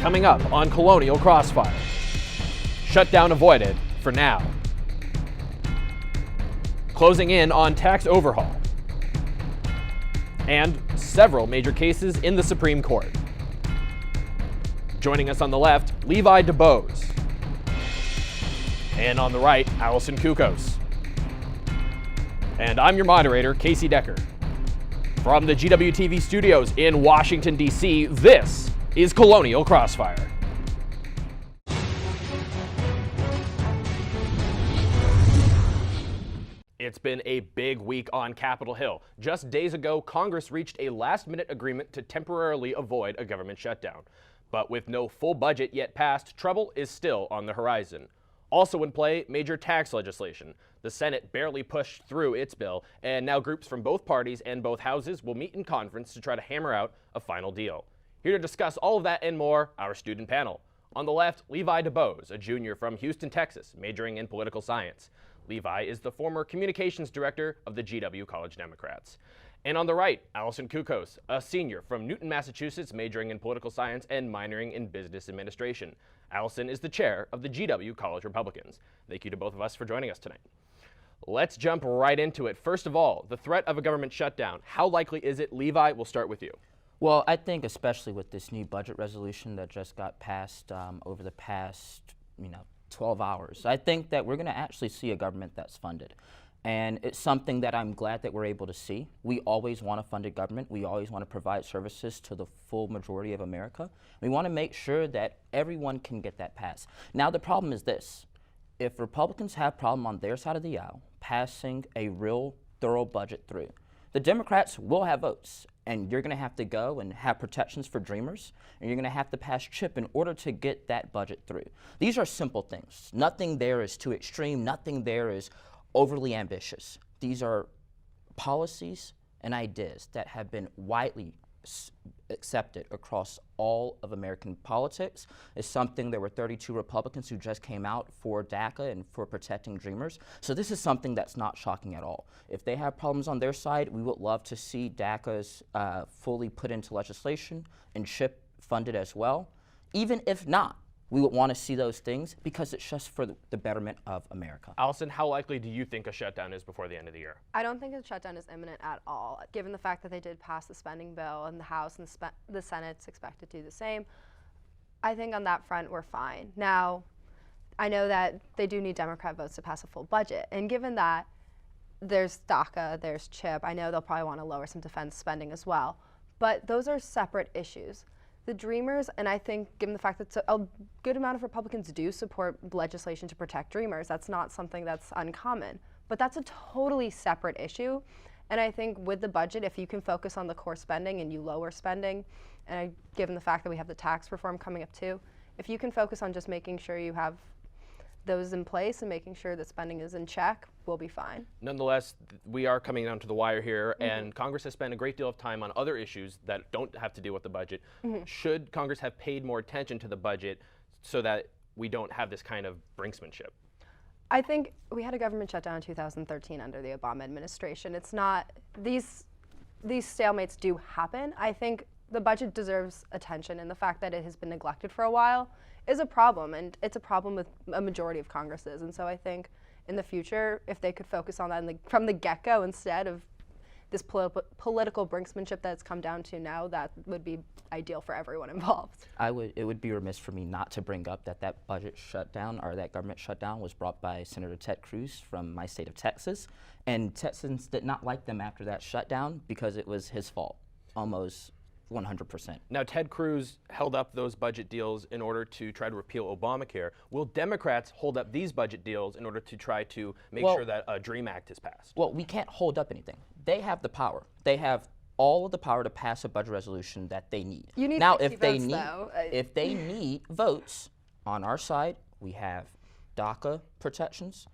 Coming up on Colonial Crossfire. Shutdown avoided for now. Closing in on tax overhaul. And several major cases in the Supreme Court. Joining us on the left, Levi DeBose. And on the right, Allison Kukos. And I'm your moderator, Casey Decker. From the GWTV studios in Washington, D.C., this is Colonial Crossfire. It's been a big week on Capitol Hill. Just days ago, Congress reached a last-minute agreement to temporarily avoid a government shutdown. But with no full budget yet passed, trouble is still on the horizon. Also in play, major tax legislation. The Senate barely pushed through its bill, and now groups from both parties and both houses will meet in conference to try to hammer out a final deal. Here to discuss all of that and more, our student panel. On the left, Levi DeBose, a junior from Houston, Texas, majoring in political science. Levi is the former communications director of the GW College Democrats. And on the right, Allison Kukos, a senior from Newton, Massachusetts, majoring in political science and minoring in business administration. Allison is the chair of the GW College Republicans. Thank you to both of us for joining us tonight. Let's jump right into it. First of all, the threat of a government shutdown. How likely is it? Levi, we'll start with you. Well, I think especially with this new budget resolution that just got passed over the past, 12 hours, I think that we're going to actually see a government that's funded. And it's something that I'm glad that we're able to see. We always want a funded government. We always want to provide services to the full majority of America. We want to make sure that everyone can get that passed. Now, the problem is this. If Republicans have a problem on their side of the aisle passing a real thorough budget through, the Democrats will have votes. And you're going to have to go and have protections for dreamers, and you're going to have to pass CHIP in order to get that budget through. These are simple things. Nothing there is too extreme. Nothing there is overly ambitious. These are policies and ideas that have been widely accepted across all of American politics. It's something. There were 32 Republicans who just came out for DACA and for protecting dreamers. So this is something that's not shocking at all. If they have problems on their side, we would love to see DACA's fully put into legislation and CHIP funded as well. Even if not, we would want to see those things because it's just for the betterment of America. Allison, how likely do you think a shutdown is before the end of the year? I don't think a shutdown is imminent at all, given the fact that they did pass the spending bill and the House and the Senate's expected to do the same. I think on that front, we're fine. Now, I know that they do need Democrat votes to pass a full budget, and given that there's DACA, there's CHIP, I know they'll probably want to lower some defense spending as well, but those are separate issues. The Dreamers, and I think given the fact that a good amount of Republicans do support legislation to protect Dreamers, that's not something that's uncommon. But that's a totally separate issue. And I think with the budget, if you can focus on the core spending and you lower spending, and given the fact that we have the tax reform coming up too, if you can focus on just making sure you have those in place and making sure that spending is in check, we'll be fine. Nonetheless, we are coming down to the wire here, and Congress has spent a great deal of time on other issues that don't have to deal with the budget. Should Congress have paid more attention to the budget so that we don't have this kind of brinksmanship? I think we had a government shutdown in 2013 under the Obama administration. It's not, these stalemates do happen. I think the budget deserves attention, and the fact that it has been neglected for a while is a problem, and it's a problem with a majority of Congresses. And so I think in the future, if they could focus on that from the get-go instead of this political brinksmanship that's come down to now, that would be ideal for everyone involved. It would be remiss for me not to bring up that budget shutdown or that government shutdown was brought by Senator Ted Cruz from my state of Texas. And Texans did not like them after that shutdown because it was his fault, almost 100%. Now, Ted Cruz held up those budget deals in order to try to repeal Obamacare. Will Democrats hold up these budget deals in order to try to make sure that a DREAM Act is passed? Well, we can't hold up anything. They have the power. They have all of the power to pass a budget resolution that they need. You need now, 60 if they votes, need, though. if they need votes on our side, we have DACA protections,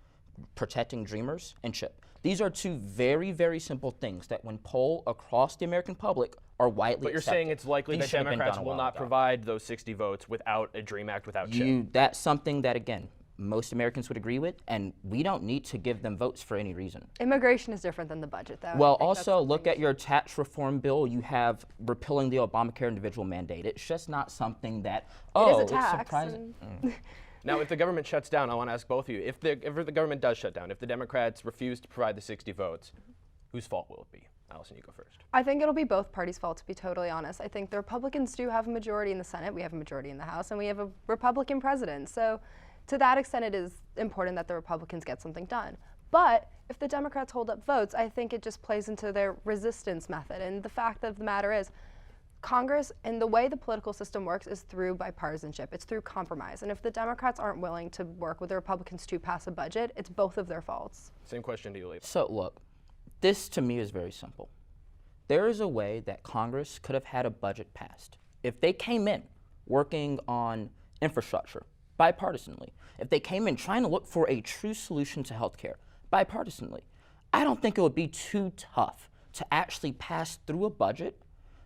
protecting dreamers, and CHIP. These are two very, very simple things that when polled across the American public are widely But you're accepted. saying it's likely These that should have been Democrats done a will while not ago. provide those 60 votes without a DREAM Act, without CHIP. That's something that, again, most Americans would agree with, and we don't need to give them votes for any reason. Immigration is different than the budget, though. Well, also look at your tax reform bill. You have repealing the Obamacare individual mandate. It's just not something that, oh, it is a tax, it's surprising. Now, if the government shuts down, I want to ask both of you, if the government does shut down, if the Democrats refuse to provide the 60 votes, whose fault will it be? Allison, you go first. I think it'll be both parties' fault, to be totally honest. I think the Republicans do have a majority in the Senate, we have a majority in the House, and we have a Republican president. So to that extent, it is important that the Republicans get something done. But if the Democrats hold up votes, I think it just plays into their resistance method. And the fact of the matter is, Congress and the way the political system works is through bipartisanship. It's through compromise. And if the Democrats aren't willing to work with the Republicans to pass a budget, it's both of their faults. Same question to you, Lee. So look, this to me is very simple. There is a way that Congress could have had a budget passed. If they came in working on infrastructure, bipartisanly, if they came in trying to look for a true solution to healthcare, bipartisanly, I don't think it would be too tough to actually pass through a budget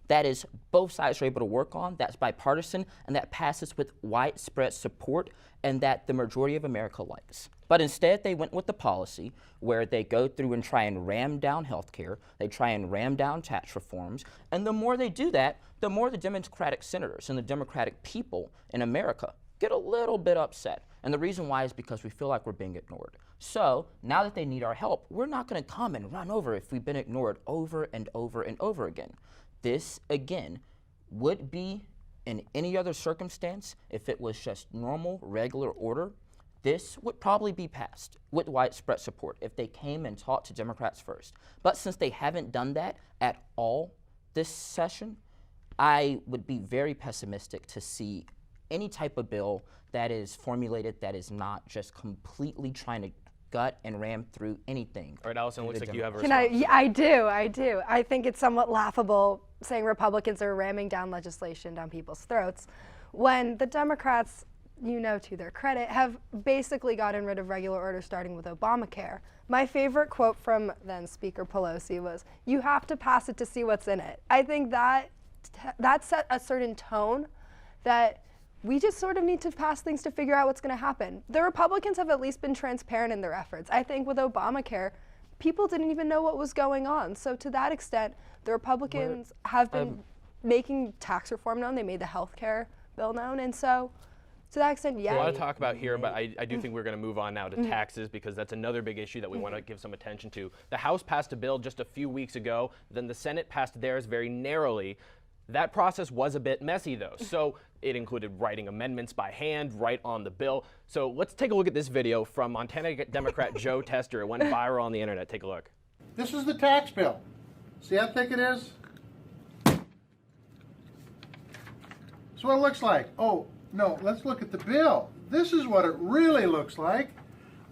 that is both sides are able to work on, that's bipartisan, and that passes with widespread support, and that the majority of America likes. But instead, they went with the policy where they go through and try and ram down health care, they try and ram down tax reforms, and the more they do that, the more the Democratic senators and the Democratic people in America get a little bit upset. And the reason why is because we feel like we're being ignored. So now that they need our help, we're not going to come and run over if we've been ignored over and over and over again. This, again, would be in any other circumstance, if it was just normal, regular order, this would probably be passed with widespread support if they came and talked to Democrats first. But since they haven't done that at all this session, I would be very pessimistic to see any type of bill that is formulated that is not just completely trying to gut and ram through anything. All right, Allison, it looks like you have a Can response. I do. I think it's somewhat laughable saying Republicans are ramming down legislation down people's throats when the Democrats, to their credit, have basically gotten rid of regular order starting with Obamacare. My favorite quote from then Speaker Pelosi was, "You have to pass it to see what's in it." I think that set a certain tone that we just sort of need to pass things to figure out what's going to happen. The Republicans have at least been transparent in their efforts. I think with Obamacare, people didn't even know what was going on. So to that extent, the Republicans have been making tax reform known. They made the health care bill known. And so to that extent, yeah. A lot to talk about here, but I do think we're going to move on now to taxes because that's another big issue that we want to give some attention to. The House passed a bill just a few weeks ago. Then the Senate passed theirs very narrowly. That process was a bit messy, though. So it included writing amendments by hand right on the bill. So let's take a look at this video from Montana Democrat Joe Tester. It went viral on the internet. Take a look. This is the tax bill. See how thick it is? That's what it looks like. Oh, no, let's look at the bill. This is what it really looks like.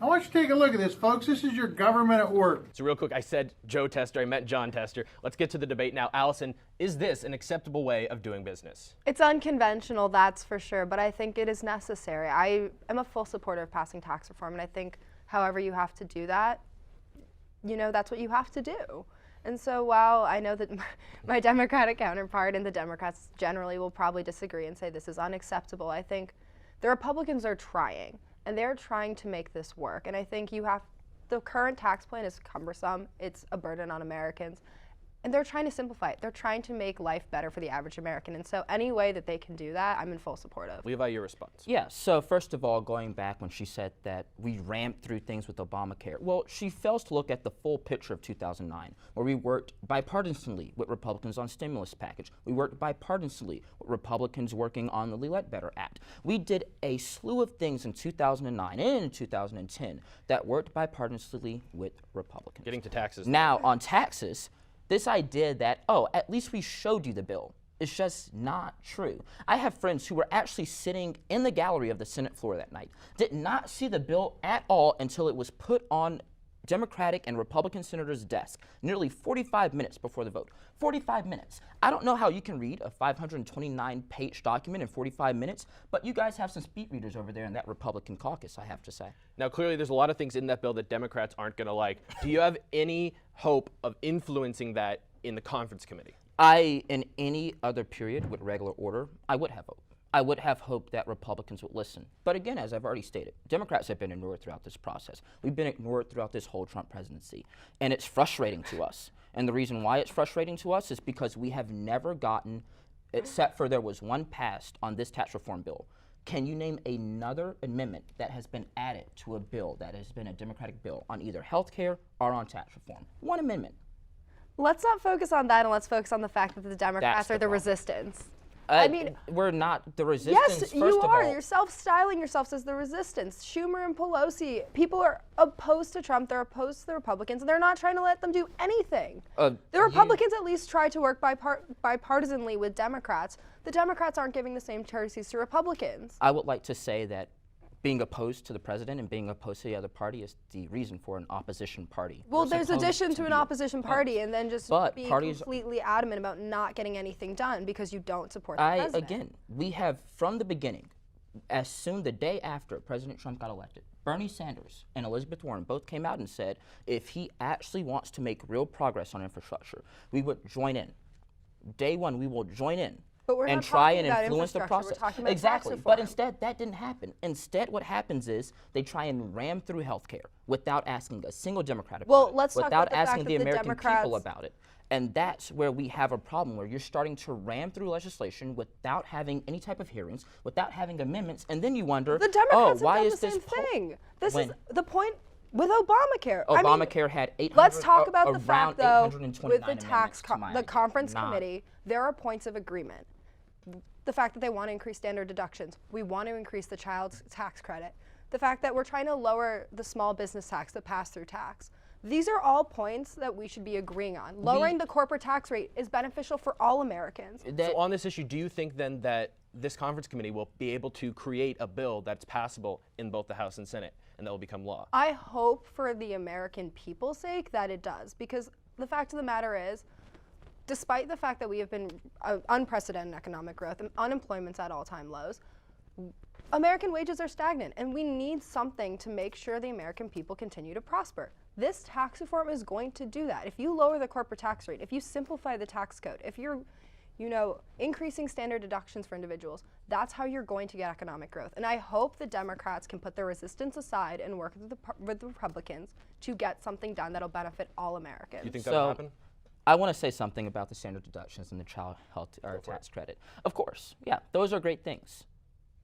I want you to take a look at this, folks. This is your government at work. So real quick, I said Joe Tester, I meant John Tester. Let's get to the debate now. Allison, is this an acceptable way of doing business? It's unconventional, that's for sure, but I think it is necessary. I am a full supporter of passing tax reform, and I think however you have to do that, that's what you have to do. And so while I know that my Democratic counterpart and the Democrats generally will probably disagree and say this is unacceptable, I think the Republicans are trying. And they're trying to make this work. And I think the current tax plan is cumbersome. It's a burden on Americans. And they're trying to simplify it. They're trying to make life better for the average American. And so any way that they can do that, I'm in full support of. Levi, your response. Yeah, so first of all, going back when she said that we ramped through things with Obamacare, well, she fails to look at the full picture of 2009, where we worked bipartisanly with Republicans on stimulus package. We worked bipartisanly with Republicans working on the Ledbetter Act. We did a slew of things in 2009 and in 2010 that worked bipartisanly with Republicans. Getting to taxes. Now, on taxes, this idea that, at least we showed you the bill, is just not true. I have friends who were actually sitting in the gallery of the Senate floor that night, did not see the bill at all until it was put on Democratic and Republican senators' desk nearly 45 minutes before the vote. 45 minutes. I don't know how you can read a 529-page document in 45 minutes, but you guys have some speed readers over there in that Republican caucus, I have to say. Now, clearly, there's a lot of things in that bill that Democrats aren't going to like. Do you have any hope of influencing that in the conference committee? In any other period with regular order, I would have hope. I would have hoped that Republicans would listen. But again, as I've already stated, Democrats have been ignored throughout this process. We've been ignored throughout this whole Trump presidency. And it's frustrating to us. And the reason why it's frustrating to us is because we have never gotten, except for there was one passed on this tax reform bill. Can you name another amendment that has been added to a bill that has been a Democratic bill on either health care or on tax reform? One amendment. Let's not focus on that, and let's focus on the fact that the Democrats are the problem. resistance. I mean, we're not the resistance. Yes, first you of are. all. You're self-styling yourselves as the resistance. Schumer and Pelosi, people are opposed to Trump. They're opposed to the Republicans, and they're not trying to let them do anything. The Republicans at least try to work bipartisanly with Democrats. The Democrats aren't giving the same courtesies to Republicans. I would like to say that being opposed to the president and being opposed to the other party is the reason for an opposition party. Well, We're there's supposed addition to be an opposition party, and then just But being parties- completely adamant about not getting anything done because you don't support the president. Again, we have from the beginning, as soon the day after President Trump got elected, Bernie Sanders and Elizabeth Warren both came out and said if he actually wants to make real progress on infrastructure, we would join in. Day one, we will join in. But we're and not try talking and about influence the infrastructure, we're process. talking about tax Exactly. reform. But instead, that didn't happen. Instead, what happens is they try and ram through health care without asking a single Democrat about Well, it, let's talk without about the fact asking that the the American people Democrats- about it. And that's where we have a problem, where you're starting to ram through legislation without having any type of hearings, without having amendments, and then you wonder, The Democrats why have done is the this same thing. This when- is the point with Obamacare. I mean, Obamacare had 800, let's talk about the around fact, though, 829 with the amendments, to my the idea. conference Not- committee, there are points of agreement. The fact that they want to increase standard deductions, we want to increase the child's tax credit, the fact that we're trying to lower the small business tax, the pass-through tax. These are all points that we should be agreeing on. Lowering the corporate tax rate is beneficial for all Americans. So on this issue, do you think then that this conference committee will be able to create a bill that's passable in both the House and Senate and that will become law? I hope for the American people's sake that it does, because the fact of the matter is, despite the fact that we have been unprecedented economic growth and unemployment's at all-time lows, American wages are stagnant, and we need something to make sure the American people continue to prosper. This tax reform is going to do that. If you lower the corporate tax rate, if you simplify the tax code, if you're increasing standard deductions for individuals, that's how you're going to get economic growth. And I hope the Democrats can put their resistance aside and work with the Republicans to get something done that'll benefit all Americans. You think that'll happen? I want to say something about the standard deductions and the child health or tax credit. Of course, yeah, those are great things,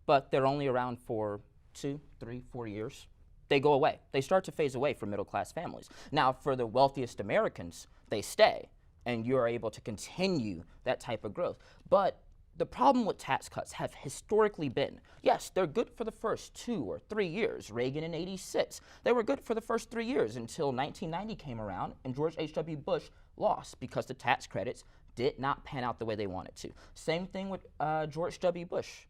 but they're only around for 2, 3, 4 years. They go away. They start to phase away for middle-class families. Now, for the wealthiest Americans, they stay, and you're able to continue that type of growth. But the problem with tax cuts have historically been, yes, they're good for the first 2 or 3 years. Reagan in '86, they were good for the first 3 years until 1990 came around and George H.W. Bush lost because the tax credits did not pan out the way they wanted to. Same thing with George W. Bush.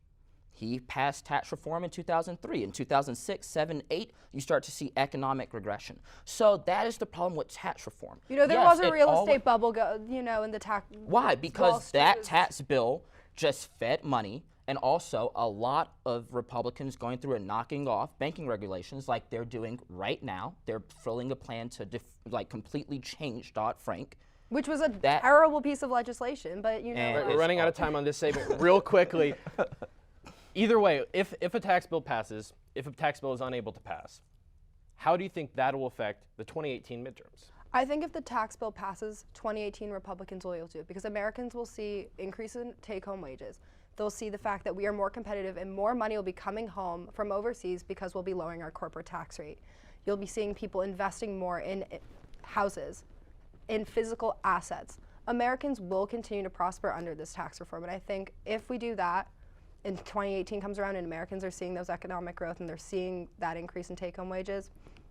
He passed tax reform in 2003. In 2006, 7, 8, you start to see economic regression. So that is the problem with tax reform. There Yes, was a it real estate bubble, in the tax. Why? Wall Because Street that was- tax bill just fed money, and also a lot of Republicans going through and knocking off banking regulations like they're doing right now. They're filling a plan to completely change Dodd-Frank. Which was a terrible piece of legislation, but And We're running out of time on this segment. Real quickly, either way, if a tax bill passes, if a tax bill is unable to pass, how do you think that will affect the 2018 midterms? I think if the tax bill passes, 2018 Republicans will yield to it because Americans will see increase in take-home wages. They'll see the fact that we are more competitive and more money will be coming home from overseas because we'll be lowering our corporate tax rate. You'll be seeing people investing more in houses, in physical assets. Americans will continue to prosper under this tax reform, and I think if we do that, and 2018 comes around and Americans are seeing those economic growth and they're seeing that increase in take-home wages,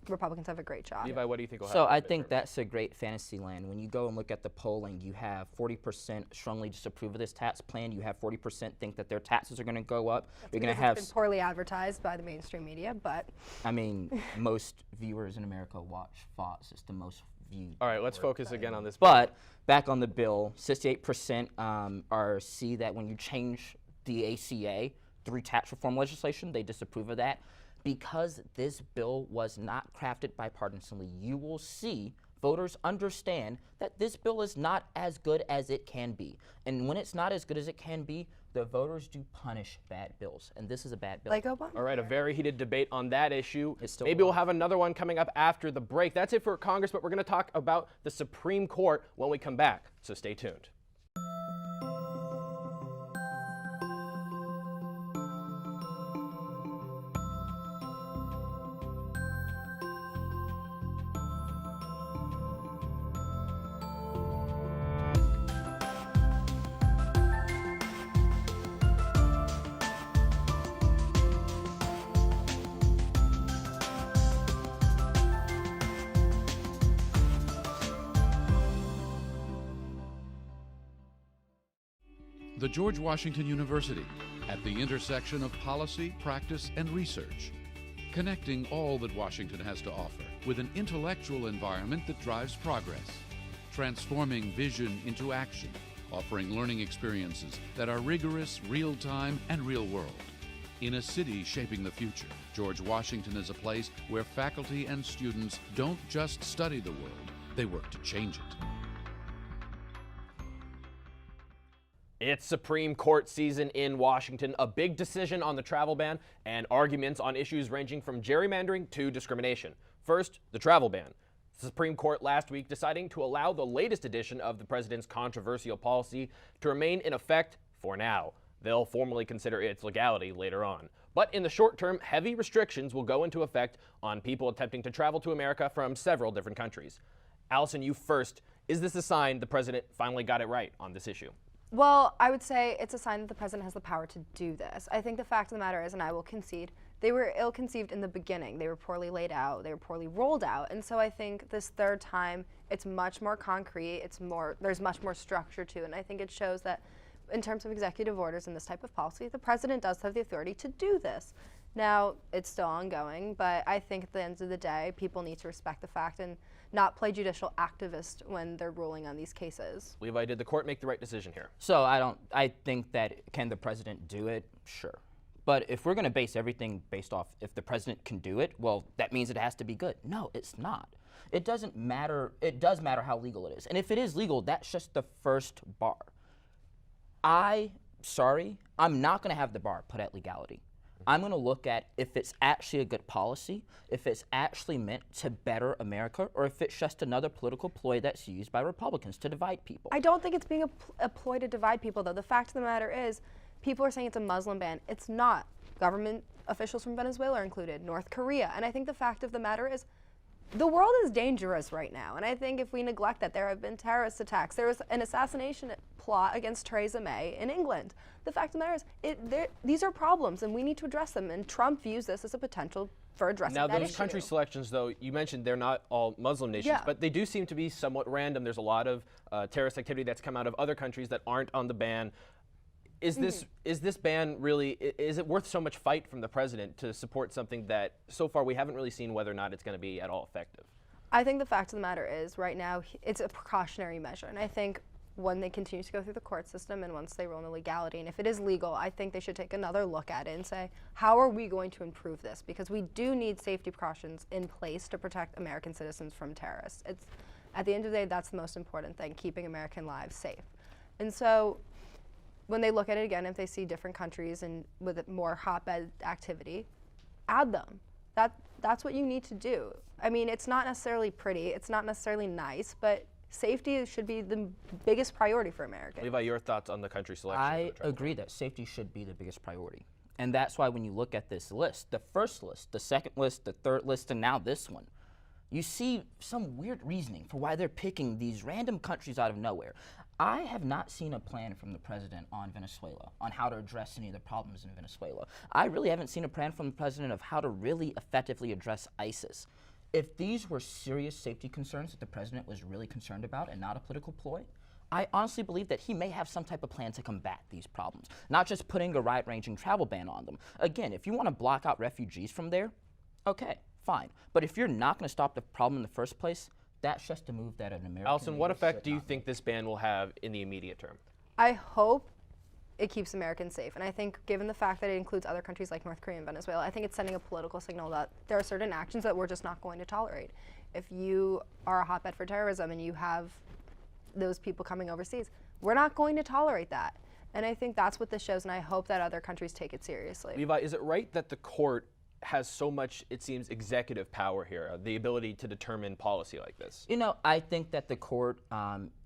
Republicans have a great shot. Levi, what do you think will So happen? I think that's a great fantasy land. When you go and look at the polling, you have 40% strongly disapprove of this tax plan. You have 40% think that their taxes are going to go up. You're going to have, It's been poorly advertised by the mainstream media, but I mean, most viewers in America watch Fox. It's the most viewed. All right, let's focus again on this. But back on the bill, 68% see that when you change the ACA through tax reform legislation, they disapprove of that. Because this bill was not crafted bipartisanly, you will see Voters understand that this bill is not as good as it can be. And when it's not as good as it can be, the voters do punish bad bills. And this is a bad bill. Like Obama. All right, a very heated debate on that issue. It's still Maybe we'll on. have another one coming up after the break. That's it for Congress, but we're going to talk about the Supreme Court when we come back, so stay tuned. The George Washington University, at the intersection of policy, practice, and research, connecting all that Washington has to offer with an intellectual environment that drives progress, transforming vision into action, offering learning experiences that are rigorous, real-time, and real-world. In a city shaping the future, George Washington is a place where faculty and students don't just study the world, they work to change it. It's Supreme Court season in Washington, a big decision on the travel ban, and arguments on issues ranging from gerrymandering to discrimination. First, the travel ban. The Supreme Court last week deciding to allow the latest edition of the president's controversial policy to remain in effect for now. They'll formally consider its legality later on. But in the short term, heavy restrictions will go into effect on people attempting to travel to America from several different countries. Allison, you first. Is this a sign the president finally got it right on this issue? Well, I would say it's a sign that the president has the power to do this. I think the fact of the matter is, and I will concede, they were ill-conceived in the beginning. They were poorly laid out. They were poorly rolled out. And so I think this third time, it's much more concrete. There's much more structure to it. And I think it shows that in terms of executive orders and this type of policy, the president does have the authority to do this. Now, it's still ongoing, but I think at the end of the day, people need to respect the fact and not play judicial activist when they're ruling on these cases. Levi, did the court make the right decision here? So I think that, can the president do it? Sure. But if we're going to base everything based off if the president can do it, well, that means it has to be good. No, it's not. It doesn't matter. It does matter how legal it is. And if it is legal, that's just the first bar. I'm not going to have the bar put at legality. I'm going to look at if it's actually a good policy, if it's actually meant to better America, or if it's just another political ploy that's used by Republicans to divide people. I don't think it's being a ploy to divide people, though. The fact of the matter is, people are saying it's a Muslim ban. It's not. Government officials from Venezuela are included, North Korea. And I think the fact of the matter is, the world is dangerous right now. And I think if we neglect that, there have been terrorist attacks. There was an assassination plot against Theresa May in England. The fact of the matter is, these are problems, and we need to address them. And Trump views this as a potential for addressing that issue. Now, those country selections, though, you mentioned they're not all Muslim nations, but they do seem to be somewhat random. There's a lot of terrorist activity that's come out of other countries that aren't on the ban. Is this ban really, is it worth so much fight from the president to support something that so far we haven't really seen whether or not it's going to be at all effective? I think the fact of the matter is, right now, it's a precautionary measure. And I think when they continue to go through the court system and once they rule in the legality, and if it is legal, I think they should take another look at it and say, how are we going to improve this? Because we do need safety precautions in place to protect American citizens from terrorists. At the end of the day, that's the most important thing, keeping American lives safe. And so when they look at it again, if they see different countries and with more hotbed activity, add them. That's what you need to do. I mean, it's not necessarily pretty, it's not necessarily nice, but safety should be the biggest priority for Americans. Levi, your thoughts on the country selection? I agree that safety should be the biggest priority. And that's why when you look at this list, the first list, the second list, the third list, and now this one, you see some weird reasoning for why they're picking these random countries out of nowhere. I have not seen a plan from the president on Venezuela, on how to address any of the problems in Venezuela. I really haven't seen a plan from the president of how to really effectively address ISIS. If these were serious safety concerns that the president was really concerned about and not a political ploy, I honestly believe that he may have some type of plan to combat these problems, not just putting a wide-ranging travel ban on them. Again, if you want to block out refugees from there, okay, fine. But if you're not going to stop the problem in the first place, that's just a move that an American Allison, what leader effect should do you not think make. this ban will have in the immediate term? I hope it keeps Americans safe. And I think given the fact that it includes other countries like North Korea and Venezuela, I think it's sending a political signal that there are certain actions that we're just not going to tolerate. If you are a hotbed for terrorism and you have those people coming overseas, we're not going to tolerate that. And I think that's what this shows, and I hope that other countries take it seriously. Levi, is it right that the court has so much, it seems, executive power here, the ability to determine policy like this? You know, I think that the court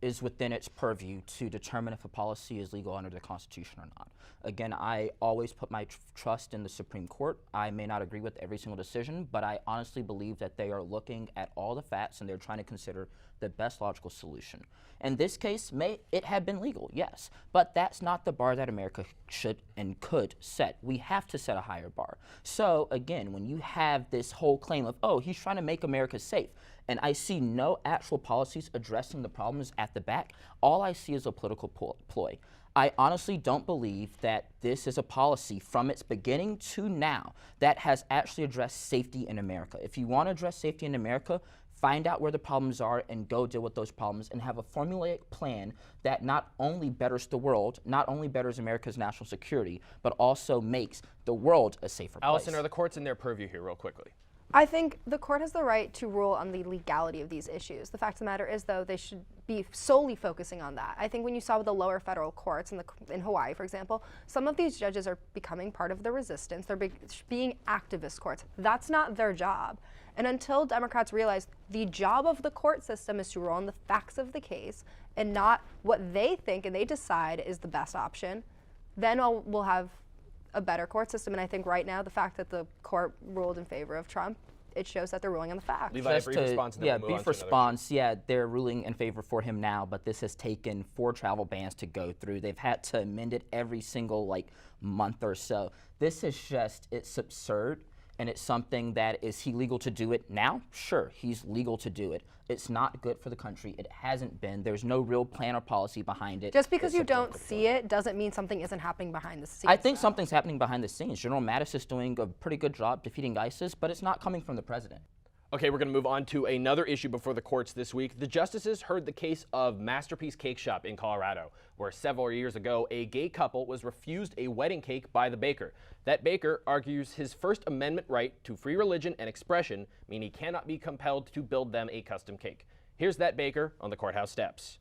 is within its purview to determine if a policy is legal under the Constitution or not. Again, I always put my trust in the Supreme Court. I may not agree with every single decision, but I honestly believe that they are looking at all the facts and they're trying to consider the best logical solution. In this case, may it have been legal, yes, but that's not the bar that America should and could set. We have to set a higher bar. So again, when you have this whole claim of, oh, he's trying to make America safe, and I see no actual policies addressing the problems at the back, all I see is a political ploy. I honestly don't believe that this is a policy from its beginning to now that has actually addressed safety in America. If you want to address safety in America, find out where the problems are and go deal with those problems and have a formulaic plan that not only betters the world, not only betters America's national security, but also makes the world a safer place. Allison, are the courts in their purview here real quickly? I think the court has the right to rule on the legality of these issues. The fact of the matter is, though, they should be solely focusing on that. I think when you saw with the lower federal courts in Hawaii, for example, some of these judges are becoming part of the resistance. They're being activist courts. That's not their job. And until Democrats realize the job of the court system is to rule on the facts of the case and not what they think and they decide is the best option, then we'll have a better court system. And I think right now the fact that the court ruled in favor of Trump, it shows that they're ruling on the facts. Levi, Just brief to, response, and then yeah, we'll move brief on to another response. Yeah, they're ruling in favor for him now, but this has taken 4 travel bans to go through. They've had to amend it every single month or so. This is just, it's absurd. And it's something that, is he legal to do it now? Sure, he's legal to do it. It's not good for the country. It hasn't been. There's no real plan or policy behind it. Just because you don't see it doesn't mean something isn't happening behind the scenes. I think something's happening behind the scenes. General Mattis is doing a pretty good job defeating ISIS, but it's not coming from the president. Okay, we're going to move on to another issue before the courts this week. The justices heard the case of Masterpiece Cake Shop in Colorado, where several years ago, a gay couple was refused a wedding cake by the baker. That baker argues his First Amendment right to free religion and expression mean he cannot be compelled to build them a custom cake. Here's that baker on the courthouse steps.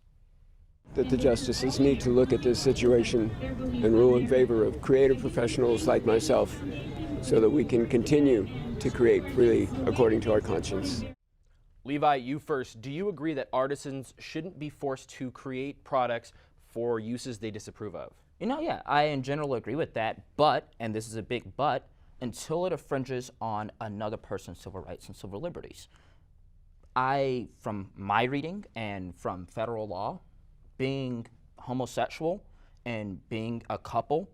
That the justices need to look at this situation and rule in favor of creative professionals like myself so that we can continue to create freely according to our conscience. Levi, you first. Do you agree that artisans shouldn't be forced to create products for uses they disapprove of? You know, yeah, I in general agree with that, but, and this is a big but, until it infringes on another person's civil rights and civil liberties. From my reading and from federal law, being homosexual and being a couple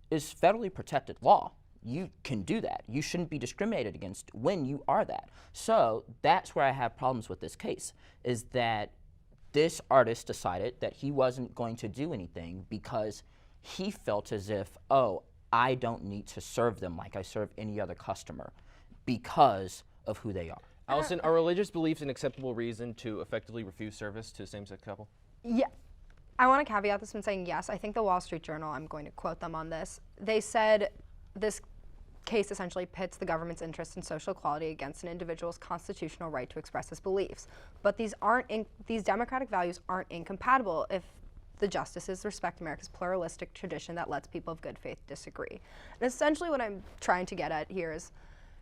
is federally protected law. You can do that. You shouldn't be discriminated against when you are that. So that's where I have problems with this case, is that this artist decided that he wasn't going to do anything because he felt as if, oh, I don't need to serve them like I serve any other customer because of who they are. Allison, are religious beliefs an acceptable reason to effectively refuse service to a same-sex couple? Yeah. I want to caveat this one saying yes. I think the Wall Street Journal, I'm going to quote them on this, they said this case essentially pits the government's interest in social equality against an individual's constitutional right to express his beliefs. But these democratic values aren't incompatible if the justices respect America's pluralistic tradition that lets people of good faith disagree. And essentially what I'm trying to get at here is,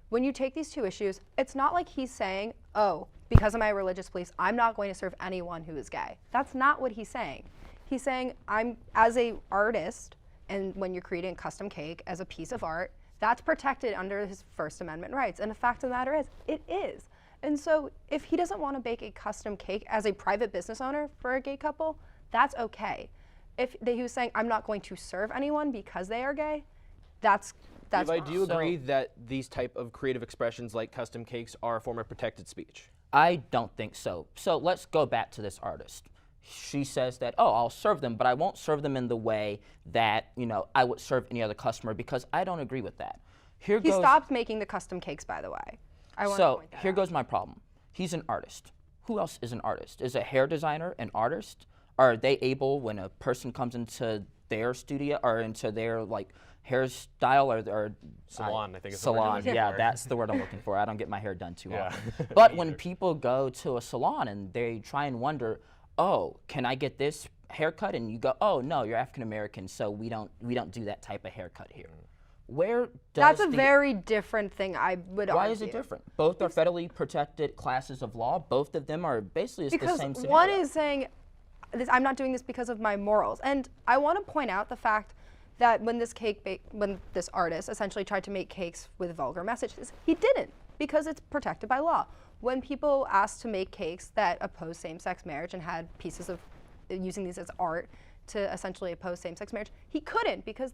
when you take these two issues, it's not like he's saying, oh, because of my religious beliefs, I'm not going to serve anyone who is gay. That's not what he's saying. He's saying, I'm, as an artist, and when you're creating a custom cake as a piece of art, that's protected under his First Amendment rights. And the fact of the matter is, it is. And so if he doesn't want to bake a custom cake as a private business owner for a gay couple, that's okay. If he was saying, I'm not going to serve anyone because they are gay, that's Levi, wrong. do you agree that these type of creative expressions like custom cakes are a form of protected speech? I don't think so. So let's go back to this artist. She says that, oh, I'll serve them, but I won't serve them in the way that, I would serve any other customer because I don't agree with that. He stopped making the custom cakes, by the way. So here goes my problem. He's an artist. Who else is an artist? Is a hair designer an artist? Are they able, when a person comes into their studio or into their like hairstyle or Salon, I think is salon. the word you're looking Yeah, for. that's the word I'm looking for. I don't get my hair done too Yeah. often. But Me when either. people go to a salon and they try and wonder, oh, can I get this haircut? And you go, oh no, you're African American, so we don't do that type of haircut here. Where does That's a the- very different thing, I would argue. Why is it different? Both are federally protected classes of law. Both of them are basically it's the Because same scenario. one is saying, I'm not doing this because of my morals. And I want to point out the fact that when this when this artist essentially tried to make cakes with vulgar messages, he didn't, because it's protected by law. When people asked to make cakes that oppose same-sex marriage and had pieces of using these as art to essentially oppose same-sex marriage, he couldn't, because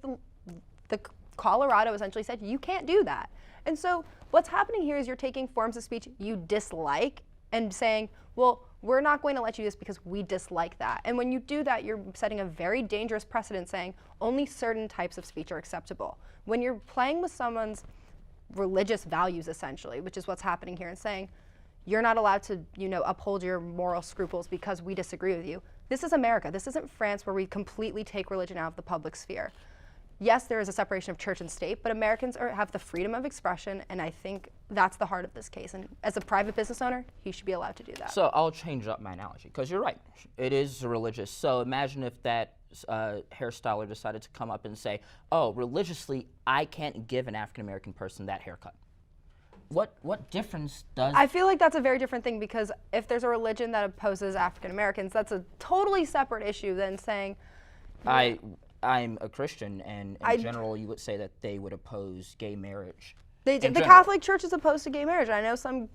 the Colorado essentially said you can't do that. And so what's happening here is you're taking forms of speech you dislike and saying, well, we're not going to let you do this because we dislike that. And when you do that, you're setting a very dangerous precedent saying only certain types of speech are acceptable. When you're playing with someone's religious values, essentially, which is what's happening here, and saying you're not allowed to, uphold your moral scruples because we disagree with you. This is America. This isn't France, where we completely take religion out of the public sphere. Yes, there is a separation of church and state, but Americans have the freedom of expression, and I think that's the heart of this case. And as a private business owner, he should be allowed to do that. So I'll change up my analogy, because you're right. It is religious. So imagine if that hairstyler decided to come up and say, oh, religiously, I can't give an African-American person that haircut. What difference does... I feel like that's a very different thing, because if there's a religion that opposes African Americans, that's a totally separate issue than saying... I'm a Christian, and in general, you would say that they would oppose gay marriage. The general. Catholic Church is opposed to gay marriage. I know some,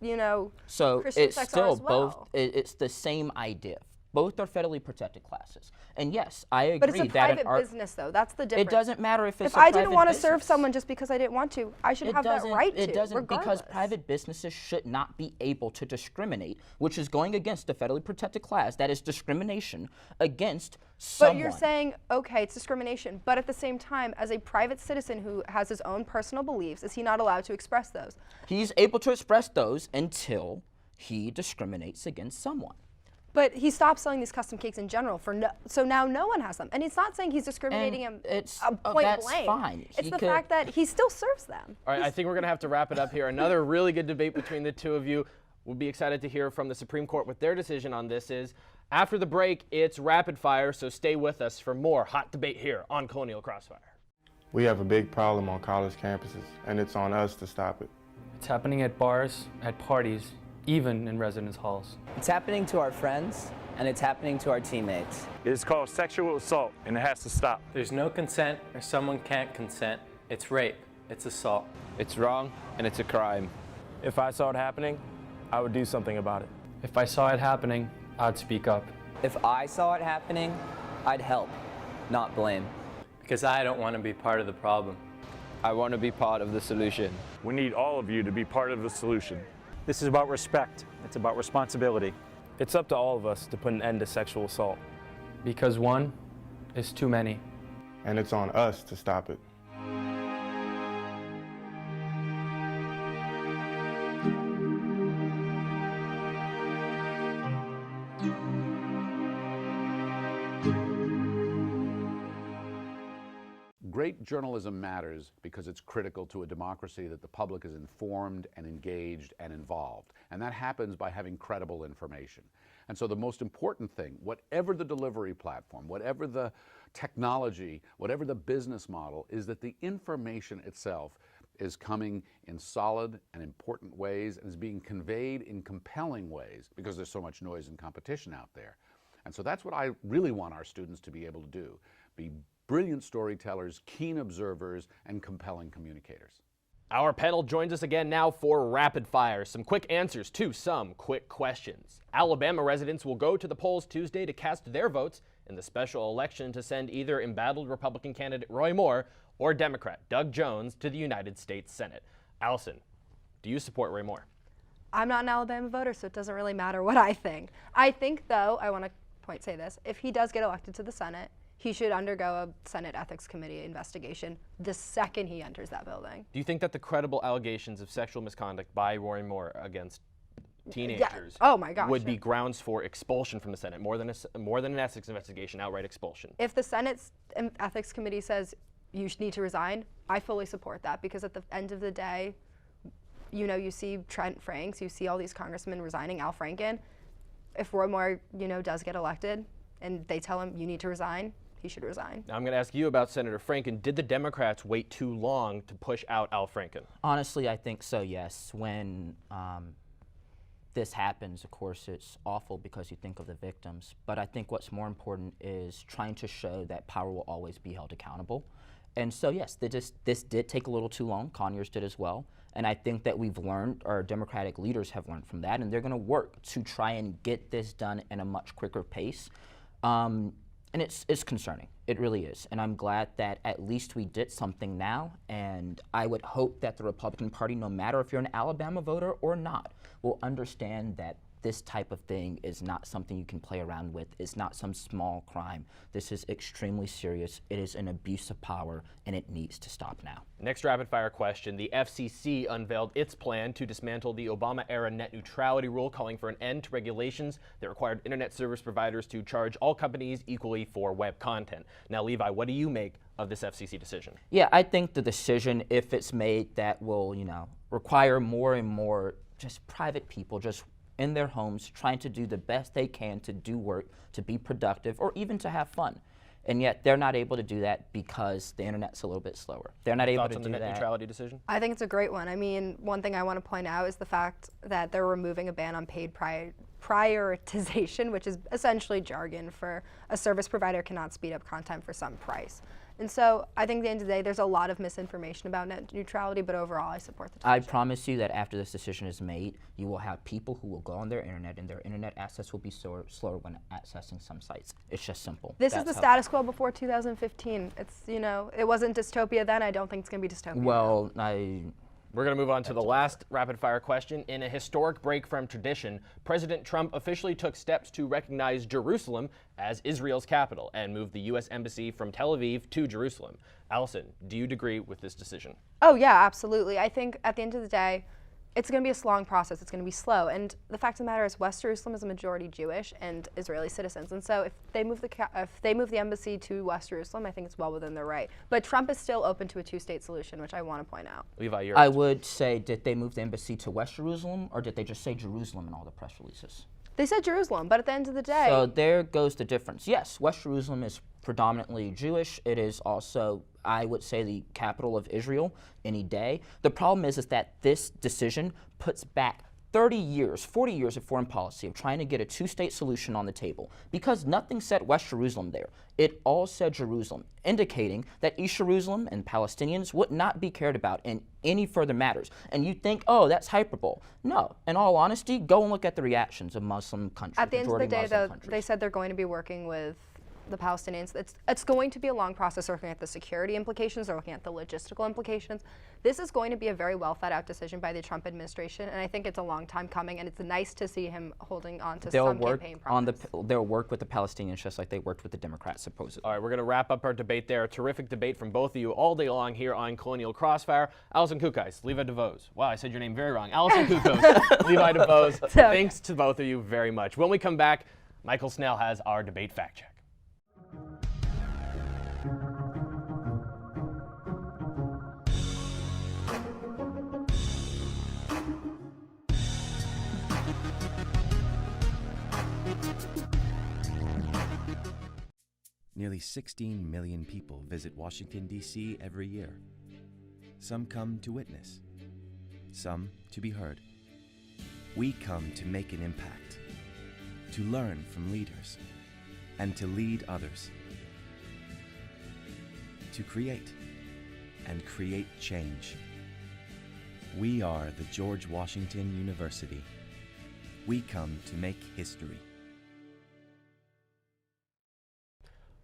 So Christian it's sects still are as well. both. It's the same idea. Both are federally protected classes. And yes, I agree But it's a that private business, though. That's the difference. It doesn't matter if it's If a I didn't private want to serve business. someone just because I didn't want to, I should have that right to. It doesn't, because regardless. private businesses should not be able to discriminate, which is going against the federally protected class. That is discrimination against someone. But you're saying, okay, it's discrimination, but at the same time, as a private citizen who has his own personal beliefs, is he not allowed to express those? He's able to express those until he discriminates against someone. But he stopped selling these custom cakes in general, so now no one has them. And he's not saying he's discriminating him point that's blank. fine. It's the fact that he still serves them. All right, I think we're going to have to wrap it up here. Another really good debate between the two of you. We'll be excited to hear from the Supreme Court what their decision on this is. After the break, it's rapid fire, so stay with us for more hot debate here on Colonial Crossfire. We have a big problem on college campuses, and it's on us to stop it. It's happening at bars, at parties, even in residence halls. It's happening to our friends, and it's happening to our teammates. It is called sexual assault, and it has to stop. There's no consent, or someone can't consent. It's rape. It's assault. It's wrong, and it's a crime. If I saw it happening, I would do something about it. If I saw it happening, I'd speak up. If I saw it happening, I'd help, not blame. Because I don't want to be part of the problem. I want to be part of the solution. We need all of you to be part of the solution. This is about respect. It's about responsibility. It's up to all of us to put an end to sexual assault. Because one is too many. And it's on us to stop it. Great journalism matters because it's critical to a democracy that the public is informed and engaged and involved. And that happens by having credible information. And so the most important thing, whatever the delivery platform, whatever the technology, whatever the business model, is that the information itself is coming in solid and important ways and is being conveyed in compelling ways because there's so much noise and competition out there. And so that's what I really want our students to be able to do. Be brilliant storytellers, keen observers, and compelling communicators. Our panel joins us again now for rapid fire. Some quick answers to some quick questions. Alabama residents will go to the polls Tuesday to cast their votes in the special election to send either embattled Republican candidate Roy Moore or Democrat Doug Jones to the United States Senate. Allison, do you support Roy Moore? I'm not an Alabama voter, so it doesn't really matter what I think. I think, though, I want to say this, if he does get elected to the Senate, he should undergo a Senate Ethics Committee investigation the second he enters that building. Do you think that the credible allegations of sexual misconduct by Roy Moore against teenagers Oh my gosh. would be grounds for expulsion from the Senate, more than an ethics investigation, outright expulsion. If the Senate's ethics committee says you need to resign, I fully support that, because at the end of the day, you know, you see Trent Franks, you see all these congressmen resigning, Al Franken. If Roy Moore, you know, does get elected and they tell him you need to resign, he should resign. Now I'm going to ask you about Senator Franken. Did the Democrats wait too long to push out Al Franken? Honestly, I think so, yes. When this happens, of course, it's awful because you think of the victims. But I think what's more important is trying to show that power will always be held accountable. And so, yes, this did take a little too long. Conyers did as well. And I think that we've learned, our Democratic leaders have learned from that, and they're going to work to try and get this done in a much quicker pace. And it's concerning. It really is. And I'm glad that at least we did something now. And I would hope that the Republican Party, no matter if you're an Alabama voter or not, will understand that this type of thing is not something you can play around with. It's not some small crime. This is extremely serious. It is an abuse of power, and it needs to stop now. Next rapid fire question. The FCC unveiled its plan to dismantle the Obama-era net neutrality rule, calling for an end to regulations that required internet service providers to charge all companies equally for web content. Now, Levi, what do you make of this FCC decision? Yeah, I think the decision, if it's made, that will, you know, require more and more just private people just in their homes trying to do the best they can to do work, to be productive, or even to have fun. And yet they're not able to do that because the internet's a little bit slower. They're not able to do that. Thoughts on the net neutrality decision? I think it's a great one. I mean, one thing I want to point out is the fact that they're removing a ban on paid prioritization, which is essentially jargon for a service provider cannot speed up content for some price. And so I think at the end of the day, there's a lot of misinformation about net neutrality, but overall I support the decision. I promise you that after this decision is made, you will have people who will go on their internet and their internet access will be slower when accessing some sites. It's just simple. This is the status quo before 2015. It's, you know, it wasn't dystopia then. I don't think it's going to be dystopia Well, now. We're going to move on to the last rapid-fire question. In a historic break from tradition, President Trump officially took steps to recognize Jerusalem as Israel's capital and moved the U.S. Embassy from Tel Aviv to Jerusalem. Allison, do you agree with this decision? Oh, yeah, absolutely. I think at the end of the day, it's going to be a long process. It's going to be slow. And the fact of the matter is West Jerusalem is a majority Jewish and Israeli citizens. And so if they move the embassy to West Jerusalem, I think it's well within their right. But Trump is still open to a two-state solution, which I want to point out. Levi, I would say, did they move the embassy to West Jerusalem, or did they just say Jerusalem in all the press releases? They said Jerusalem, but at the end of the day... So there goes the difference. Yes, West Jerusalem is predominantly Jewish. It is also, I would say, the capital of Israel any day. The problem is that this decision puts back 30 years, 40 years of foreign policy of trying to get a two-state solution on the table, because nothing said West Jerusalem there. It all said Jerusalem, indicating that East Jerusalem and Palestinians would not be cared about in any further matters. And you think, oh, that's hyperbole. No, in all honesty, go and look at the reactions of Muslim countries. At the end of the day, though, they said they're going to be working with the Palestinians. It's going to be a long process looking at the security implications, they're looking at the logistical implications. This is going to be a very well thought out decision by the Trump administration, and I think it's a long time coming, and it's nice to see him holding on to some campaign promise. They'll work with the Palestinians just like they worked with the Democrats, supposedly. All right, we're going to wrap up our debate there. A terrific debate from both of you all day long here on Colonial Crossfire. Allison Kukais, Levi DeVos. Wow, I said your name very wrong. Allison Kukos, Levi DeVos. Thanks to both of you very much. When we come back, Michael Snell has our debate fact check. Nearly 16 million people visit Washington, D.C. every year. Some come to witness, some to be heard. We come to make an impact, to learn from leaders, and to lead others. To create and create change. We are the George Washington University. We come to make history.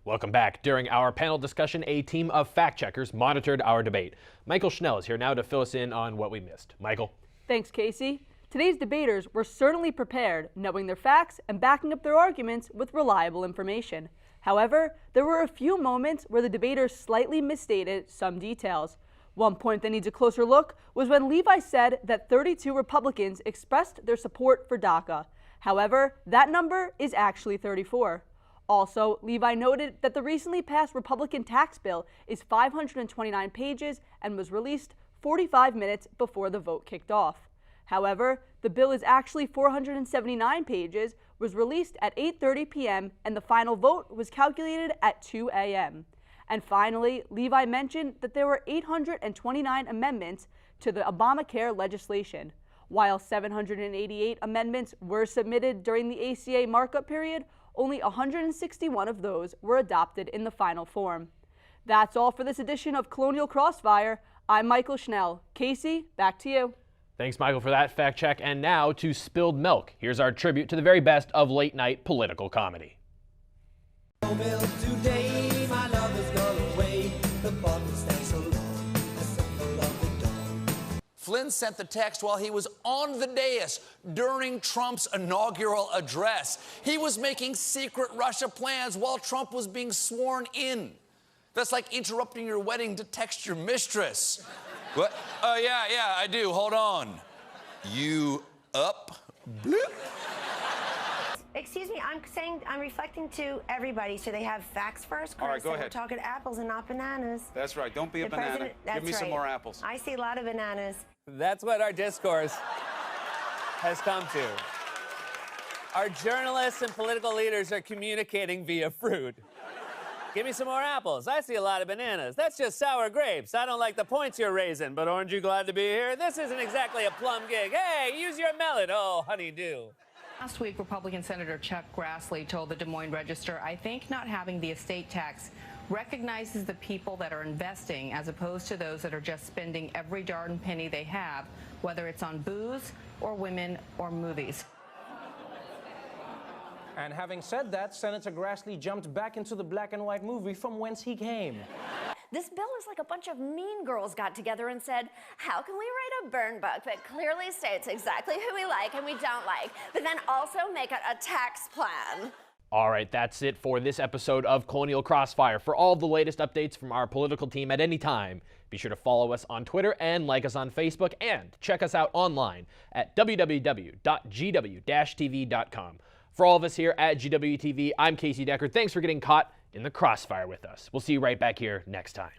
Welcome back. During our panel discussion, a team of fact-checkers monitored our debate. Michael Schnell is here now to fill us in on what we missed. Michael. Thanks, Casey. Today's debaters were certainly prepared, knowing their facts and backing up their arguments with reliable information. However, there were a few moments where the debaters slightly misstated some details. One point that needs a closer look was when Levi said that 32 Republicans expressed their support for DACA. However, that number is actually 34. Also, Levi noted that the recently passed Republican tax bill is 529 pages and was released 45 minutes before the vote kicked off. However, the bill is actually 479 pages, was released at 8:30 p.m., and the final vote was calculated at 2 a.m. And finally, Levi mentioned that there were 829 amendments to the Obamacare legislation. While 788 amendments were submitted during the ACA markup period, only 161 of those were adopted in the final form. That's all for this edition of Colonial Crossfire. I'm Michael Schnell. Casey, back to you. Thanks, Michael, for that fact check. And now to Spilled Milk. Here's our tribute to the very best of late-night political comedy. Flynn sent the text while he was on the dais during Trump's inaugural address. He was making secret Russia plans while Trump was being sworn in. That's like interrupting your wedding to text your mistress. What? Oh, yeah, I do. Hold on. You up? Bloop. Excuse me, I'm reflecting to everybody, so they have facts first. All right, go so ahead. We're talking apples and not bananas. That's right. Don't be a banana. Give me some more apples. I see a lot of bananas. That's what our discourse has come to. Our journalists and political leaders are communicating via fruit. Give me some more apples. I see a lot of bananas. That's just sour grapes. I don't like the points you're raising, but aren't you glad to be here? This isn't exactly a plum gig. Hey, use your melon. Oh, honey-do. Last week, Republican Senator Chuck Grassley told the Des Moines Register, I think not having the estate tax recognizes the people that are investing as opposed to those that are just spending every darn penny they have, whether it's on booze or women or movies. And having said that, Senator Grassley jumped back into the black and white movie from whence he came. This bill is like a bunch of mean girls got together and said, how can we write a burn book that clearly states exactly who we like and we don't like, but then also make it a tax plan? All right, that's it for this episode of Colonial Crossfire. For all the latest updates from our political team at any time, be sure to follow us on Twitter and like us on Facebook, and check us out online at www.gw-tv.com. For all of us here at GWTV, I'm Casey Decker. Thanks for getting caught in the crossfire with us. We'll see you right back here next time.